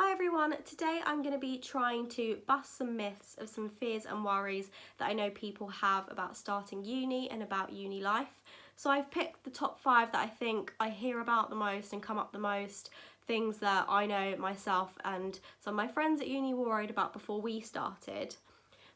Hi everyone, today I'm going to be trying to bust some myths of some fears and worries that I know people have about starting uni and about uni life. So I've picked the top 5 that I think I hear about the most and come up the most, things that I know myself and some of my friends at uni were worried about before we started.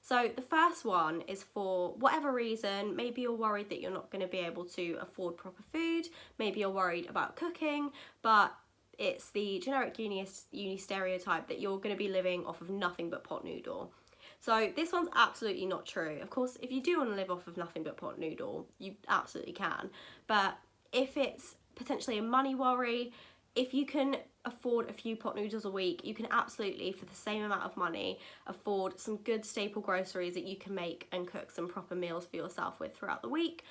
So the first one is for whatever reason, maybe you're worried that you're not going to be able to afford proper food, maybe you're worried about cooking, but it's the generic uni stereotype that you're going to be living off of nothing but pot noodle. So this one's absolutely not true. Of course, if you do want to live off of nothing but pot noodle, you absolutely can. But if it's potentially a money worry, if you can afford a few pot noodles a week, you can absolutely, for the same amount of money, afford some good staple groceries that you can make and cook some proper meals for yourself with throughout the week.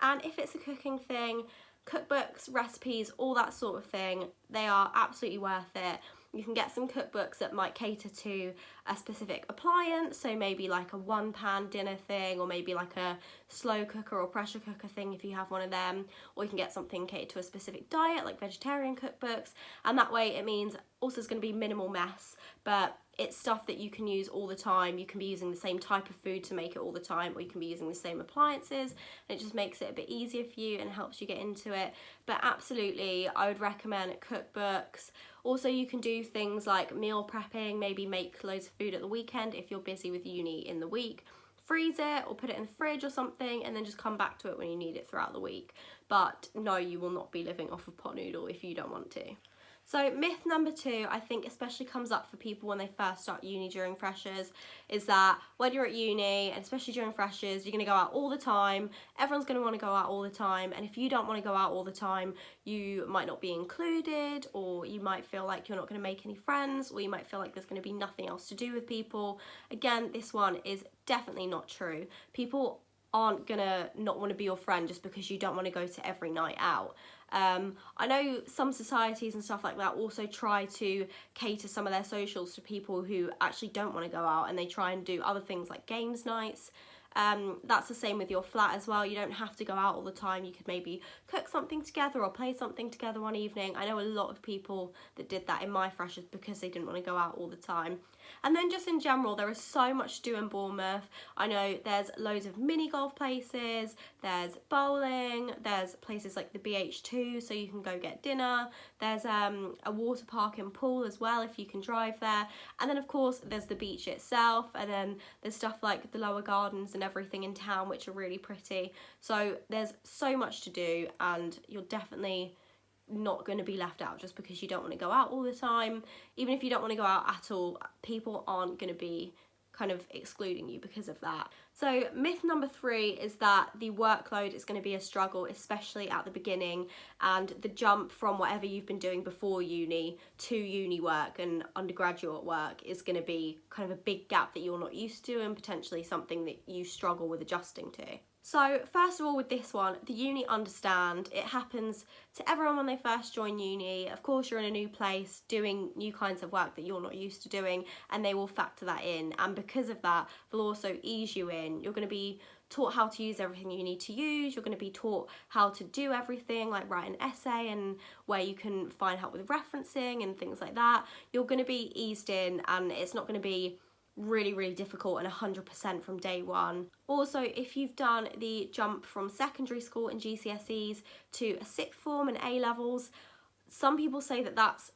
And if it's a cooking thing, cookbooks, recipes, all that sort of thing, they are absolutely worth it. You can get some cookbooks that might cater to a specific appliance, so maybe like a one-pan dinner thing, or maybe like a slow cooker or pressure cooker thing if you have one of them, or you can get something catered to a specific diet like vegetarian cookbooks, and that way it means also it's going to be minimal mess, but it's stuff that you can use all the time. You can be using the same type of food to make it all the time, or you can be using the same appliances, and it just makes it a bit easier for you and helps you get into it. But absolutely, I would recommend cookbooks. Also, you can do things like meal prepping, maybe make loads of food at the weekend if you're busy with uni in the week. Freeze it or put it in the fridge or something, and then just come back to it when you need it throughout the week. But no, you will not be living off of pot noodle if you don't want to. So myth number 2, I think especially comes up for people when they first start uni during freshers, is that when you're at uni, and especially during freshers, you're going to go out all the time. Everyone's going to want to go out all the time, and if you don't want to go out all the time, you might not be included, or you might feel like you're not going to make any friends, or you might feel like there's going to be nothing else to do with people. Again, this one is definitely not true. People aren't gonna not want to be your friend just because you don't want to go to every night out. I know some societies and stuff like that also try to cater some of their socials to people who actually don't want to go out, and they try and do other things like games nights. That's the same with your flat as well. You don't have to go out all the time. You could maybe cook something together or play something together one evening. I know a lot of people that did that in my freshers because they didn't want to go out all the time. And then just in general, there is so much to do in Bournemouth. I know there's loads of mini golf places, there's bowling, there's places like the BH2 so you can go get dinner, there's a water park and pool as well if you can drive there, and then of course there's the beach itself, and then there's stuff like the lower gardens and everything in town which are really pretty. So there's so much to do, and you're definitely not going to be left out just because you don't want to go out all the time. Even if you don't want to go out at all, people aren't going to be kind of excluding you because of that. So myth number 3 is that the workload is going to be a struggle, especially at the beginning, and the jump from whatever you've been doing before uni to uni work and undergraduate work is going to be kind of a big gap that you're not used to, and potentially something that you struggle with adjusting to. So first of all, with this one, the uni understand. It happens to everyone when they first join uni. Of course, you're in a new place doing new kinds of work that you're not used to doing, and they will factor that in. And because of that, they'll also ease you in. You're going to be taught how to use everything you need to use. You're going to be taught how to do everything, like write an essay and where you can find help with referencing and things like that. You're going to be eased in, and it's not going to be really difficult and 100% from day one. Also, if you've done the jump from secondary school and GCSEs to a sixth form and A levels, some people say that that's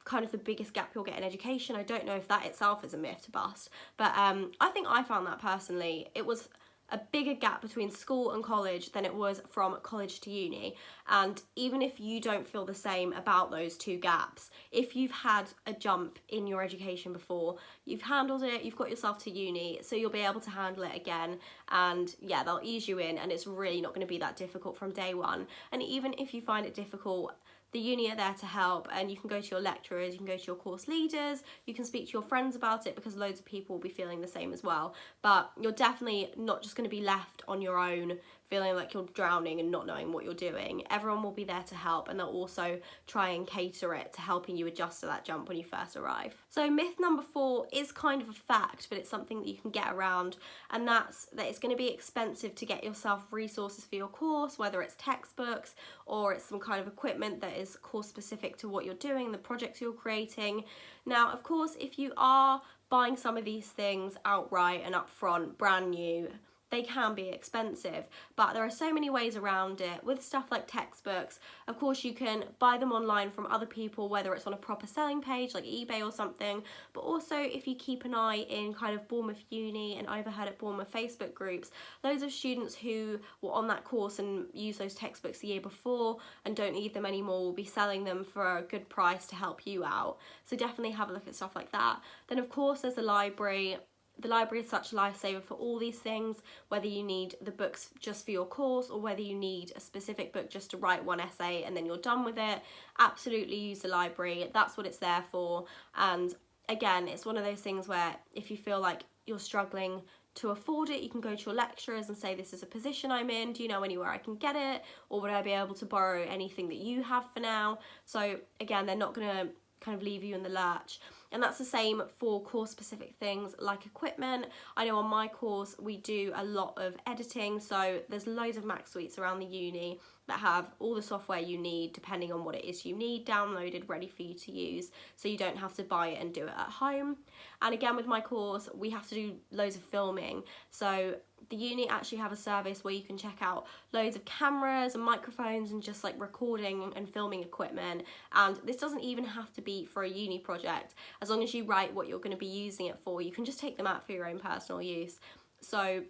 kind of the biggest gap you'll get in education. I don't know if that itself is a myth to bust, but I think I found that personally. It was a bigger gap between school and college than it was from college to uni. And even if you don't feel the same about those two gaps, if you've had a jump in your education before, you've handled it, you've got yourself to uni, so you'll be able to handle it again. And yeah, they'll ease you in, and it's really not going to be that difficult from day one. And even if you find it difficult, the uni are there to help, and you can go to your lecturers, you can go to your course leaders, you can speak to your friends about it, because loads of people will be feeling the same as well. But you're definitely not just going to be left on your own feeling like you're drowning and not knowing what you're doing. Everyone will be there to help, and they'll also try and cater it to helping you adjust to that jump when you first arrive. So myth number 4 is kind of a fact, but it's something that you can get around, and that's that it's going to be expensive to get yourself resources for your course, whether it's textbooks or it's some kind of equipment that is course specific to what you're doing, the projects you're creating. Now, of course, if you are buying some of these things outright and upfront, brand new, they can be expensive, but there are so many ways around it. With stuff like textbooks, of course you can buy them online from other people, whether it's on a proper selling page like eBay or something, but also if you keep an eye in kind of Bournemouth Uni and overhead at Bournemouth Facebook groups, loads of students who were on that course and used those textbooks the year before and don't need them anymore will be selling them for a good price to help you out. So definitely have a look at stuff like that. Then of course there's the library. The library is such a lifesaver for all these things, whether you need the books just for your course or whether you need a specific book just to write one essay and then you're done with it. Absolutely use the library. That's what it's there for. And again, it's one of those things where if you feel like you're struggling to afford it, you can go to your lecturers and say, this is a position I'm in, do you know anywhere I can get it, or would I be able to borrow anything that you have for now? So again, they're not going to kind of leave you in the lurch. And that's the same for course specific things like equipment. I know on my course we do a lot of editing, so there's loads of Mac suites around the uni that have all the software you need depending on what it is you need downloaded ready for you to use, so you don't have to buy it and do it at home. And again, with my course we have to do loads of filming, so the uni actually have a service where you can check out loads of cameras and microphones and just like recording and filming equipment. And this doesn't even have to be for a uni project. As long as you write what you're going to be using it for, you can just take them out for your own personal use. So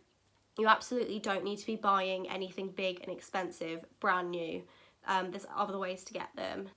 you absolutely don't need to be buying anything big and expensive brand new. There's other ways to get them.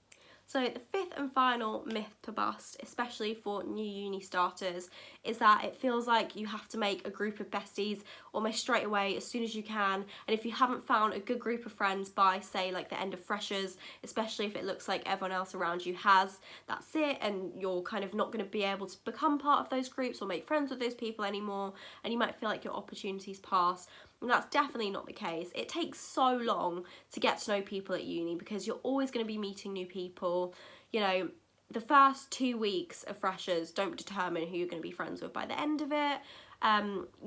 So the 5th and final myth to bust, especially for new uni starters, is that it feels like you have to make a group of besties almost straight away as soon as you can. And if you haven't found a good group of friends by, say, like the end of freshers, especially if it looks like everyone else around you has, that's it, and you're kind of not going to be able to become part of those groups or make friends with those people anymore, and you might feel like your opportunities pass. And that's definitely not the case. It takes so long to get to know people at uni because you're always going to be meeting new people. You know, the first 2 weeks of freshers don't determine who you're going to be friends with by the end of it.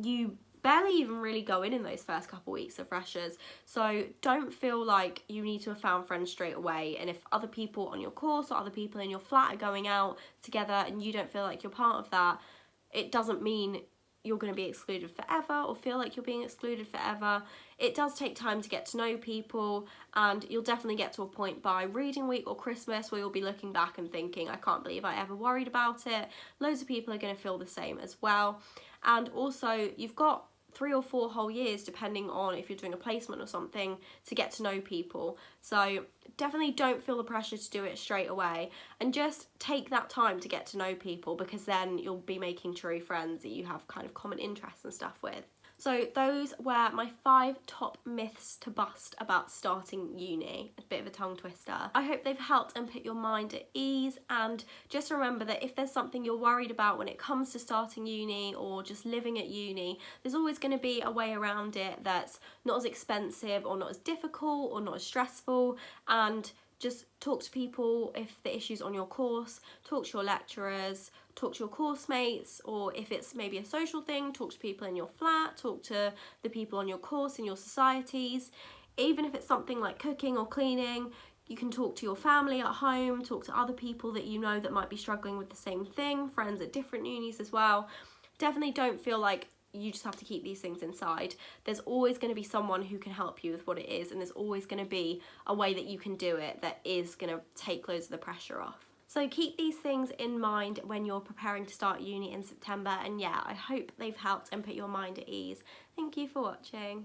You barely even really go in those first couple weeks of freshers, so don't feel like you need to have found friends straight away. And if other people on your course or other people in your flat are going out together and you don't feel like you're part of that, it doesn't mean you're going to be excluded forever or feel like you're being excluded forever. It does take time to get to know people, and you'll definitely get to a point by reading week or Christmas where you'll be looking back and thinking, I can't believe I ever worried about it. Loads of people are going to feel the same as well. And also you've got 3 or 4 whole years, depending on if you're doing a placement or something, to get to know people. So definitely don't feel the pressure to do it straight away, and just take that time to get to know people, because then you'll be making true friends that you have kind of common interests and stuff with. So those were my 5 top myths to bust about starting uni. A bit of a tongue twister. I hope they've helped and put your mind at ease, and just remember that if there's something you're worried about when it comes to starting uni or just living at uni, there's always going to be a way around it that's not as expensive or not as difficult or not as stressful. And just talk to people if the issue's on your course, talk to your lecturers, talk to your course mates, or if it's maybe a social thing, talk to people in your flat, talk to the people on your course in your societies. Even if it's something like cooking or cleaning, you can talk to your family at home, talk to other people that you know that might be struggling with the same thing, friends at different unis as well. Definitely don't feel like you just have to keep these things inside. There's always going to be someone who can help you with what it is, and there's always going to be a way that you can do it that is going to take loads of the pressure off. So keep these things in mind when you're preparing to start uni in September, and yeah, I hope they've helped and put your mind at ease. Thank you for watching.